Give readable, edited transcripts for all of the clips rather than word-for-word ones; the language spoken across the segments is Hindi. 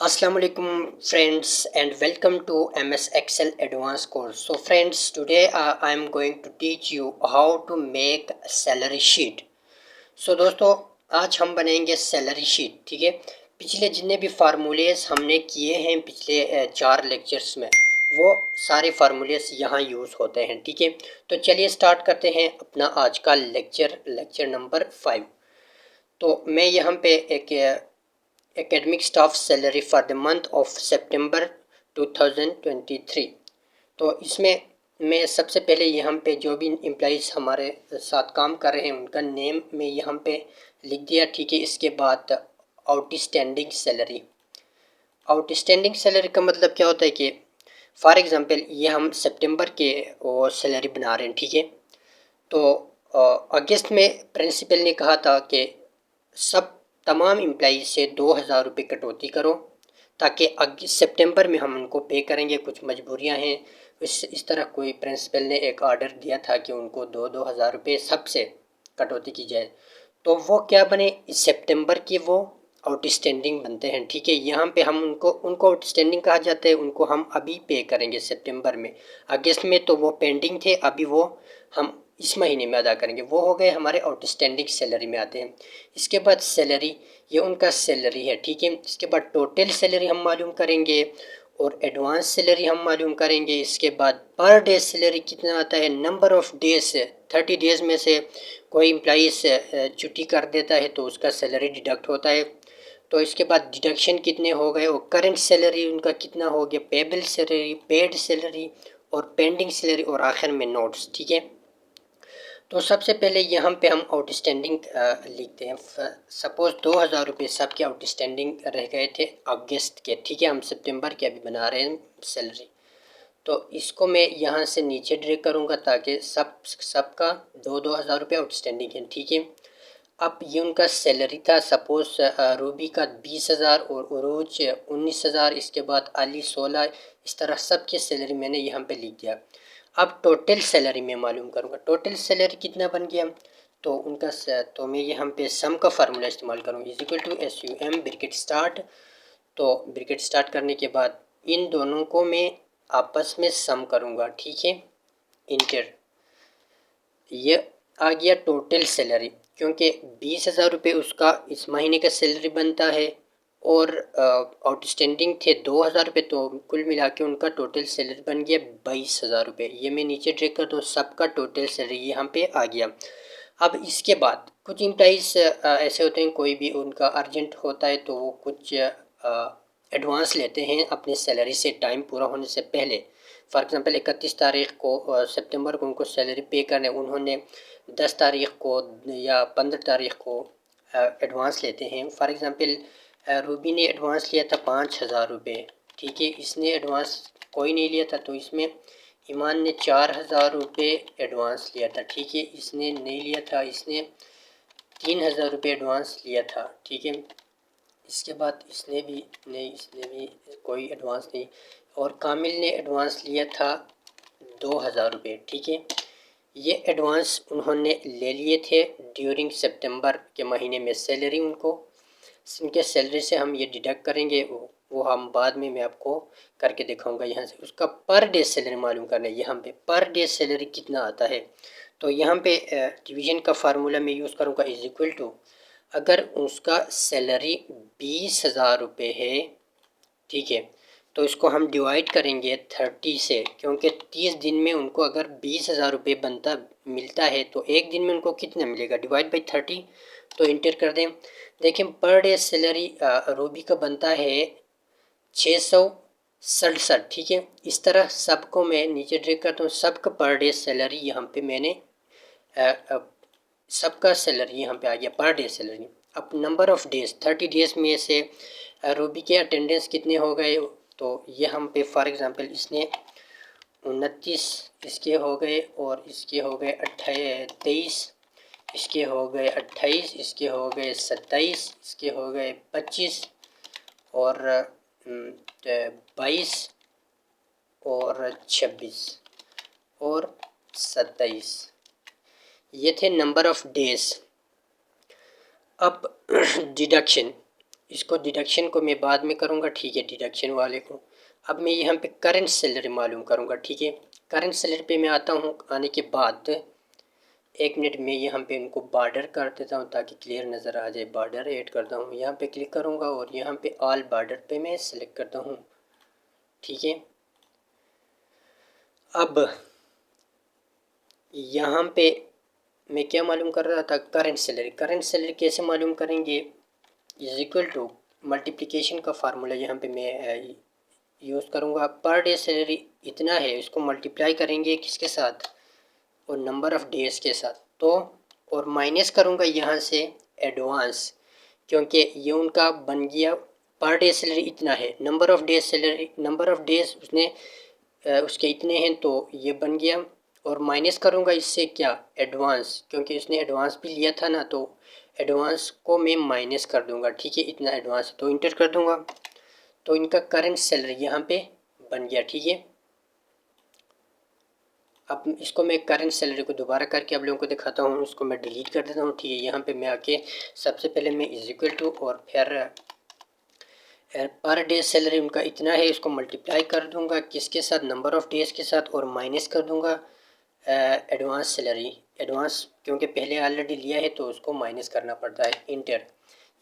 Assalamu alaikum friends and welcome to MS Excel advanced course. So friends, today I am going to teach you how to make salary sheet. So दोस्तों, आज हम बनाएंगे सैलरी शीट। ठीक है, पिछले जितने भी फार्मूलेस हमने किए हैं पिछले 4 लेक्चर्स में, वो सारे फार्मूलेस यहाँ यूज़ होते हैं। ठीक है, तो चलिए स्टार्ट करते हैं अपना आज का लेक्चर नंबर 5। तो मैं यहाँ पे एक academic staff salary for the month of September 2023। तो इसमें मैं सबसे पहले यहाँ पे जो भी एम्प्लॉइज़ हमारे साथ काम कर रहे हैं उनका नेम मैं यहाँ पे लिख दिया। ठीक है, इसके बाद आउटस्टैंडिंग सैलरी का मतलब क्या होता है कि फॉर एग्ज़ाम्पल ये हम सितंबर के वो सैलरी बना रहे हैं। ठीक है, तो अगस्त में प्रिंसिपल ने कहा था कि सब तमाम एम्प्लॉई से 2,000 रुपये कटौती करो, ताकि सितंबर में हम उनको पे करेंगे। कुछ मजबूरियां हैं, इस तरह कोई प्रिंसिपल ने एक ऑर्डर दिया था कि उनको 2,000 रुपये सबसे कटौती की जाए। तो वो क्या बने, इस सितंबर के वो आउटस्टैंडिंग बनते हैं। ठीक है, यहाँ पे हम उनको आउटस्टैंडिंग कहा जाता है। उनको हम अभी पे करेंगे सितंबर में। अगस्त में तो वो पेंडिंग थे, अभी वो हम इस महीने में अदा करेंगे। वो हो गए हमारे आउटस्टैंडिंग सैलरी में आते हैं। इसके बाद सैलरी, ये उनका सैलरी है। ठीक है, इसके बाद टोटल सैलरी हम मालूम करेंगे और एडवांस सैलरी हम मालूम करेंगे। इसके बाद पर डे सैलरी कितना आता है, नंबर ऑफ़ डेज, 30 डेज़ में से कोई एम्प्लॉइज़ छुट्टी कर देता है तो उसका सैलरी डिडक्ट होता है। तो इसके बाद डिडक्शन कितने हो गए और करंट सैलरी उनका कितना हो गया, पेबल सैलरी, पेड सैलरी और पेंडिंग सैलरी और आखिर में नोट्स। ठीक है, तो सबसे पहले यहाँ पे हम आउटस्टैंडिंग लिखते हैं। सपोज़ 2,000 रुपये सबके आउटस्टैंडिंग रह गए थे अगस्त के। ठीक है, हम सितंबर के अभी बना रहे हैं सैलरी। तो इसको मैं यहाँ से नीचे ड्रैग करूँगा ताकि सबका 2,000 रुपये आउटस्टैंडिंग है। ठीक है, अब ये उनका सैलरी था। सपोज़ रूबी का 20,000 और उरूज 19,000, इसके बाद अली 16, इस तरह सबके सैलरी मैंने यहाँ पे लिख दिया। अब टोटल सैलरी मैं मालूम करूँगा, टोटल सैलरी कितना बन गया। तो तो मैं यहाँ पे सम का फार्मूला इस्तेमाल करूँगा, is equal to SUM bracket start. तो ब्रैकेट स्टार्ट करने के बाद इन दोनों को मैं आपस में सम करूँगा। ठीक है, इंटर, ये आ गया टोटल सैलरी, क्योंकि 20,000 रुपये उसका इस महीने का सैलरी बनता है और आउटस्टैंडिंग थे 2,000 रुपये। तो कुल मिला के उनका टोटल सैलरी बन गया 22,000 रुपये। ये मैं नीचे ड्रैग कर दूँ, सबका टोटल सैलरी यहाँ पे आ गया। अब इसके बाद कुछ एम्प्लॉइज़ ऐसे होते हैं, कोई भी उनका अर्जेंट होता है तो वो कुछ एडवांस लेते हैं अपने सैलरी से टाइम पूरा होने से पहले। फॉर एग्ज़ाम्पल 31 तारीख को सितंबर को उनको सैलरी पे करने, उन्होंने 10 तारीख को या 15 तारीख को एडवांस लेते हैं। फॉर एग्ज़ाम्पल रूबी ने एडवांस लिया था 5,000 रुपये। ठीक है, इसने एडवांस कोई नहीं लिया था, तो इसमें ईमान ने 4,000 रुपये एडवांस लिया था। ठीक है, इसने नहीं लिया था, इसने 3,000 रुपये एडवांस लिया था। ठीक है, इसके बाद इसने भी कोई एडवांस नहीं, और कामिल ने एडवांस लिया था 2,000 रुपये। ठीक है, ये एडवांस उन्होंने ले लिए थे ड्यूरिंग सितंबर के महीने में। सैलरी उनके सैलरी से हम ये डिडक्ट करेंगे, वो हम बाद में मैं आपको करके दिखाऊंगा। यहाँ से उसका पर डे सैलरी मालूम करना है। यहाँ पे पर डे सैलरी कितना आता है, तो यहाँ पे डिवीज़न का फार्मूला मैं यूज़ करूँगा, इज इक्वल टू, अगर उसका सैलरी 20,000 रुपये है, ठीक है, तो इसको हम डिवाइड करेंगे 30 से, क्योंकि 30 दिन में उनको अगर 20,000 रुपये मिलता है तो एक दिन में उनको कितना मिलेगा, डिवाइड बाई 30। तो इंटर कर दें। देखें, पर डे सैलरी रूबी का बनता है 667। ठीक है, इस तरह सबको मैं नीचे ड्रैग करता हूँ। सबका पर डे सैलरी यहाँ पे मैंने सबका सैलरी यहाँ पे आ गया, पर डे सैलरी। अब नंबर ऑफ़ डेज़, 30 डेज़ में से रूबी के अटेंडेंस कितने हो गए, तो ये हम पे फॉर एग्ज़ाम्पल इसने 29 इसके हो गए, और इसके हो गए 23, इसके हो गए 28, इसके हो गए 27, इसके हो गए 25 और 22 और 26 और 27, ये थे नंबर ऑफ़ डेज़। अब डिडक्शन, इसको डिडक्शन को मैं बाद में करूँगा, ठीक है, डिडक्शन वाले को। अब मैं यहाँ पे करंट सैलरी मालूम करूँगा, ठीक है। करंट सैलरी पे मैं आता हूँ, आने के बाद 1 मिनट में यहाँ पे इनको बॉर्डर कर देता हूँ ताकि क्लियर नज़र आ जाए। बॉर्डर ऐड करता हूँ, यहाँ पे क्लिक करूँगा और यहाँ पे ऑल बॉर्डर पे मैं सेलेक्ट करता हूँ, ठीक है। अब यहाँ पे मैं क्या मालूम कर रहा था, करंट सैलरी। करंट सैलरी कैसे मालूम करेंगे, इज इक्वल टू मल्टीप्लिकेशन का फार्मूला यहाँ पे मैं यूज़ करूँगा। पर डे सैलरी इतना है, इसको मल्टीप्लाई करेंगे किसके साथ, और नंबर ऑफ़ डेज़ के साथ, तो और माइनस करूँगा यहाँ से एडवांस, क्योंकि ये उनका बन गया पर डे सैलरी इतना है, number of days salary, number of days उसने उसके इतने हैं तो ये बन गया। और माइनस करूँगा इससे क्या, एडवांस, क्योंकि उसने एडवांस भी लिया था ना, तो एडवांस को मैं माइनस कर दूँगा, ठीक है, इतना एडवांस, तो इंटर कर दूँगा। तो इनका करंट सैलरी यहाँ पे बन गया, ठीक है। अब इसको मैं करंट सैलरी को दोबारा करके आप लोगों को दिखाता हूँ, उसको मैं डिलीट कर देता हूँ, ठीक है। यहाँ पे मैं आके सबसे पहले मैं इज इक्वल टू और फिर पर डे सैलरी उनका इतना है, इसको मल्टीप्लाई कर दूंगा किसके साथ, नंबर ऑफ़ डेज़ के साथ, और माइनस कर दूंगा एडवांस सैलरी, एडवांस क्योंकि पहले ऑलरेडी लिया है तो उसको माइनस करना पड़ता है, इंटर।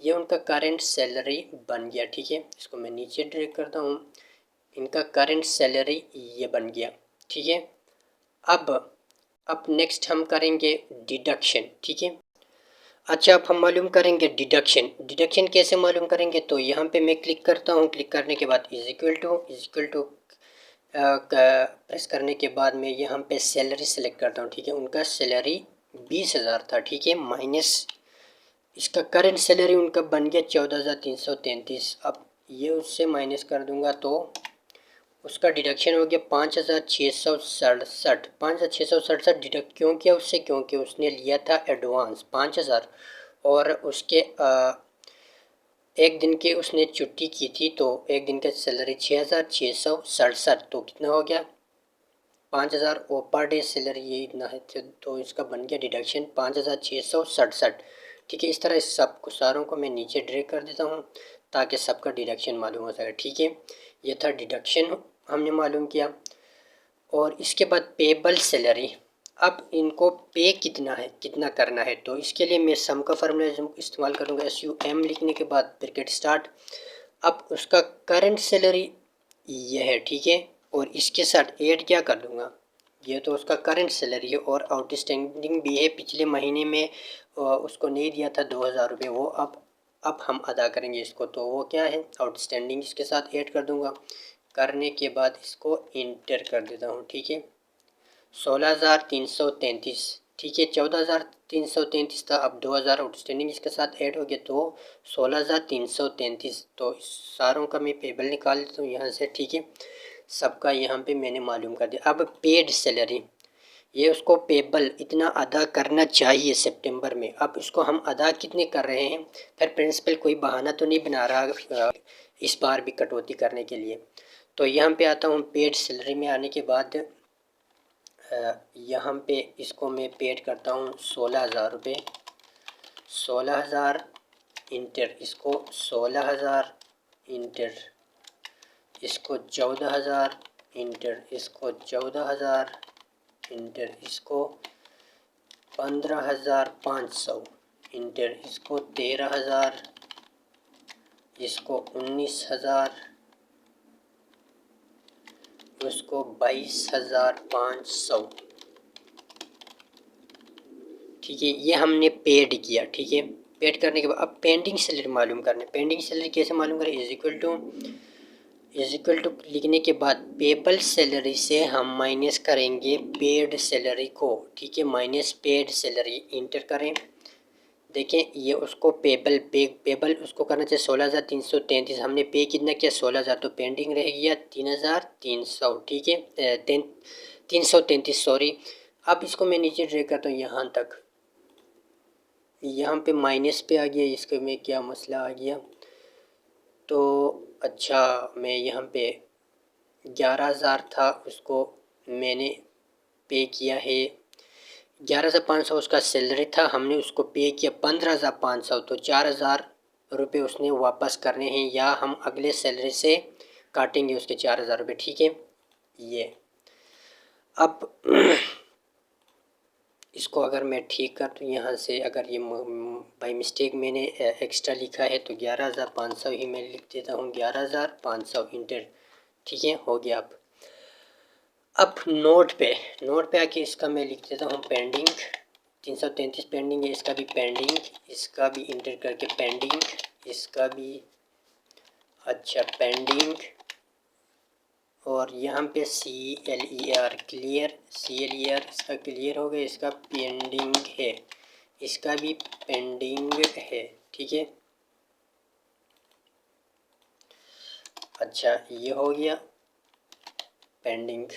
ये उनका करंट सैलरी बन गया, ठीक है। इसको मैं नीचे ड्रैग करता हूँ, इनका करंट सैलरी ये बन गया, ठीक है। अब नेक्स्ट हम करेंगे डिडक्शन, ठीक है। अच्छा, अब हम मालूम करेंगे डिडक्शन। डिडक्शन कैसे मालूम करेंगे, तो यहाँ पे मैं क्लिक करता हूँ, क्लिक करने के बाद इज इक्वल टू प्रेस करने के बाद मैं यहाँ पे सैलरी सेलेक्ट करता हूँ, ठीक है। उनका सैलरी 20,000 था, ठीक है, माइनस इसका करंट सैलरी उनका बन गया 14,333। अब ये उससे माइनस कर दूंगा तो उसका डिडक्शन हो गया 5,667। 5,667 डिडक्ट क्यों किया उससे, क्योंकि उसने लिया था एडवांस 5,000 और उसके एक दिन की उसने छुट्टी की थी, तो एक दिन का सैलरी 6,667, तो कितना हो गया 5,000, और पर डे सैलरी ये इतना है, तो इसका बन गया डिडक्शन 5,667, ठीक है। इस तरह सब कुछ सारों को मैं नीचे ड्रैग कर देता हूँ ताकि सबका डिडक्शन मालूम हो सके, ठीक है। ये था डिडक्शन हमने मालूम किया। और इसके बाद पेबल सैलरी, अब इनको पे कितना है, कितना करना है, तो इसके लिए मैं सम का फार्मूला इस्तेमाल करूँगा, SUM लिखने के बाद ब्रैकेट स्टार्ट। अब उसका करंट सैलरी ये है, ठीक है, और इसके साथ ऐड क्या कर दूँगा, ये तो उसका करंट सैलरी है और आउटस्टैंडिंग भी है, पिछले महीने में उसको नहीं दिया था 2,000 रुपये, वो अब हम अदा करेंगे इसको, तो वो क्या है आउटस्टैंडिंग, इसके साथ ऐड कर दूँगा। करने के बाद इसको इंटर कर देता हूँ, ठीक है। 16,333, ठीक है, 14,333 था, अब 2,000 आउटस्टैंडिंग इसके साथ ऐड हो गया तो 16,333। तो सारों का मैं पेबल निकाल देता हूँ यहाँ से, ठीक है, सबका यहाँ पे मैंने मालूम कर दिया। अब पेड सैलरी, ये उसको पेबल इतना अदा करना चाहिए सितंबर में, अब इसको हम अदा कितने कर रहे हैं, फिर प्रिंसिपल कोई बहाना तो नहीं बना रहा इस बार भी कटौती करने के लिए। तो यहाँ पे आता हूँ, पेड सैलरी में आने के बाद यहाँ पे इसको मैं पेड करता हूँ 16,000 रुपये, 16,000 इंटर, इसको 16,000 इंटर, इसको 14,000 इंटर, इसको 14,000 इंटर, इसको 15,500 इंटर, इसको 13,000, इसको 19,000, उसको 22,500, ठीक है। ये हमने पेड किया, ठीक है। पेड करने के बाद अब पेंडिंग सैलरी मालूम करना है। पेंडिंग सैलरी कैसे मालूम करें, इज इक्वल टू लिखने के बाद पेबल सैलरी से हम माइनस करेंगे पेड सैलरी को, ठीक है, माइनस पेड सैलरी, इंटर करें। देखें ये उसको पेबल उसको करना चाहिए 16,333, हमने पे कितना किया 16,000, तो पेंडिंग रह गया 3,300, ठीक है, 333 सॉरी। अब इसको मैं नीचे ड्रैग करता हूँ यहाँ तक, यहाँ पे माइनस पे आ गया, इसके में क्या मसला आ गया, तो अच्छा मैं यहाँ पे 11,000 था उसको मैंने पे किया है, 11,500 उसका सैलरी था, हमने उसको पे किया 15,500, तो 4,000 रुपये उसने वापस करने हैं या हम अगले सैलरी से काटेंगे उसके 4000 रुपये, ठीक है। ये अब इसको अगर मैं ठीक कर दूँ यहाँ से, अगर ये बाई मिस्टेक मैंने एक्स्ट्रा लिखा है तो 11,500 ही मैं लिख देता हूँ, 11,500 इंटर, ठीक है, हो गया। अब नोट पे आके इसका मैं लिख देता हूँ पेंडिंग, 333 पेंडिंग है, इसका भी पेंडिंग, इसका भी इंटर करके पेंडिंग, इसका भी अच्छा पेंडिंग, और यहाँ पे CLER क्लियर, CLER इसका क्लियर हो गया, इसका पेंडिंग है, इसका भी पेंडिंग है, ठीक है। अच्छा ये हो गया पेंडिंग।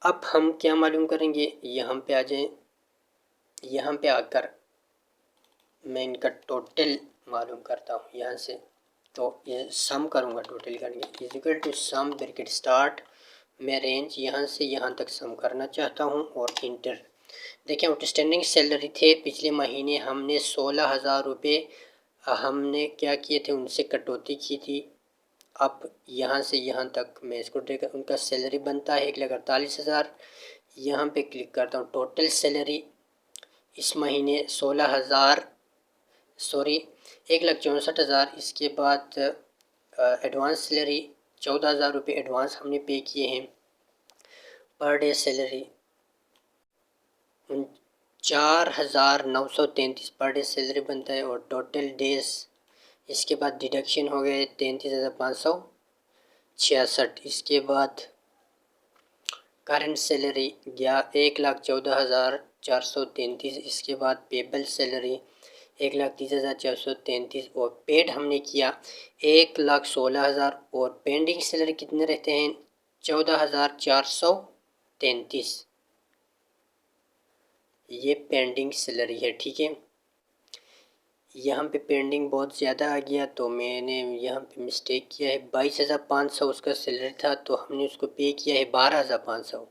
अब हम क्या मालूम करेंगे, यहाँ पे आ जाए, यहाँ पे आकर मैं इनका टोटल मालूम करता हूँ यहाँ से, तो ये सम करूँगा, टोटल करेंगे equal to sum bracket start, मैं रेंज यहाँ से यहाँ तक सम करना चाहता हूँ और इंटर। देखिए आउटस्टैंडिंग सैलरी थे पिछले महीने, हमने 16,000 रुपये हमने क्या किए थे, उनसे कटौती की थी। अब यहाँ से यहाँ तक मैं इसको देखकर उनका सैलरी बनता है 1,48,000, यहाँ पे क्लिक करता हूँ टोटल सैलरी इस महीने 16,000 सॉरी 1,64,000, इसके बाद एडवांस सैलरी 14,000 रुपये एडवांस हमने पे किए हैं। Per day salary 4,933 per day salary बनता है, और टोटल डेज इसके बाद डिडक्शन हो गए 33,566, इसके बाद करंट सैलरी 1,14,433, इसके बाद पेबल सैलरी 1,30,433, और पेड हमने किया 1,16,000, और पेंडिंग सैलरी कितने रहते हैं 14,433, ये पेंडिंग सैलरी है, ठीक है। यहाँ पे पेंडिंग बहुत ज़्यादा आ गया तो मैंने यहाँ पे मिस्टेक किया है, 22,500 उसका सैलरी था तो हमने उसको पे किया है 12,500,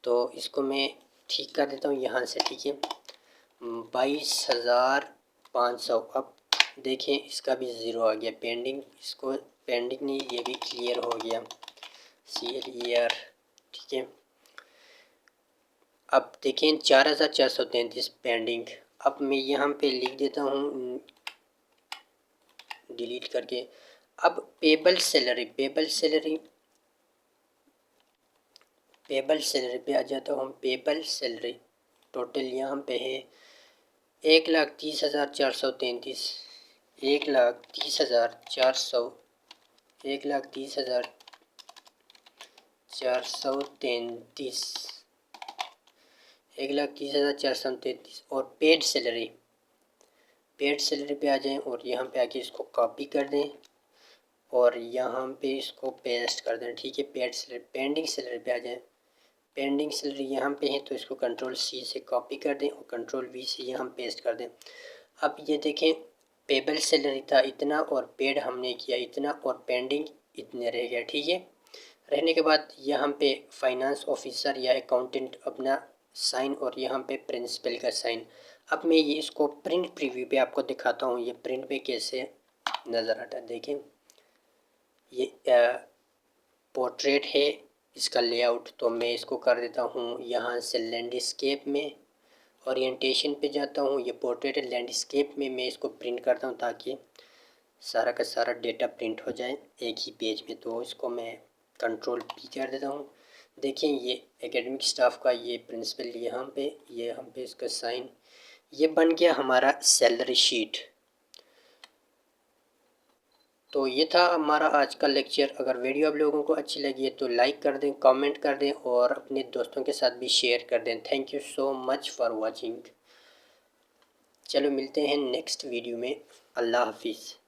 तो इसको मैं ठीक कर देता हूँ यहाँ से, ठीक है, 22,500। अब देखें इसका भी ज़ीरो आ गया पेंडिंग, इसको पेंडिंग नहीं, ये भी क्लियर हो गया CLER, ठीक है। अब देखें 4,433 पेंडिंग। अब मैं यहाँ पे लिख देता हूँ डिलीट करके। अब पेबल सैलरी पे आ जाता हूँ हम। पेबल सैलरी टोटल यहाँ पे है 1,30,433, 1,30,433 और पेड सैलरी पे आ जाएं और यहाँ पे आके इसको कॉपी कर दें और यहाँ पे इसको पेस्ट कर दें, ठीक है। पेंडिंग सैलरी पे आ जाएं, पेंडिंग सैलरी यहाँ पे है तो इसको Ctrl+C से कॉपी कर दें और Ctrl+V से यहाँ पेस्ट कर दें। अब ये देखें पेबल सैलरी था इतना और पेड हमने किया इतना और पेंडिंग इतने रह गया, ठीक है। रहने के बाद यहाँ पे फाइनेंस ऑफिसर या अकाउंटेंट अपना साइन और यहाँ पे प्रिंसिपल का साइन। अब मैं ये इसको प्रिंट प्रीव्यू पे आपको दिखाता हूँ ये प्रिंट पे कैसे नज़र आता है। देखें ये पोर्ट्रेट है इसका लेआउट, तो मैं इसको कर देता हूँ यहाँ से लैंडस्केप में, ओरिएंटेशन पे जाता हूँ, ये पोर्ट्रेट है, लैंडस्केप में मैं इसको प्रिंट करता हूँ ताकि सारा का सारा डेटा प्रिंट हो जाए एक ही पेज में। तो इसको मैं Ctrl+P कर देता हूँ। देखिए ये एकेडमिक स्टाफ का ये प्रिंसिपल यहाँ पे इसका साइन, ये बन गया हमारा सैलरी शीट। तो ये था हमारा आज का लेक्चर। अगर वीडियो आप लोगों को अच्छी लगी है तो लाइक कर दें, कमेंट कर दें और अपने दोस्तों के साथ भी शेयर कर दें। Thank you so much for watching. चलो मिलते हैं नेक्स्ट वीडियो में। अल्लाह हाफिज़।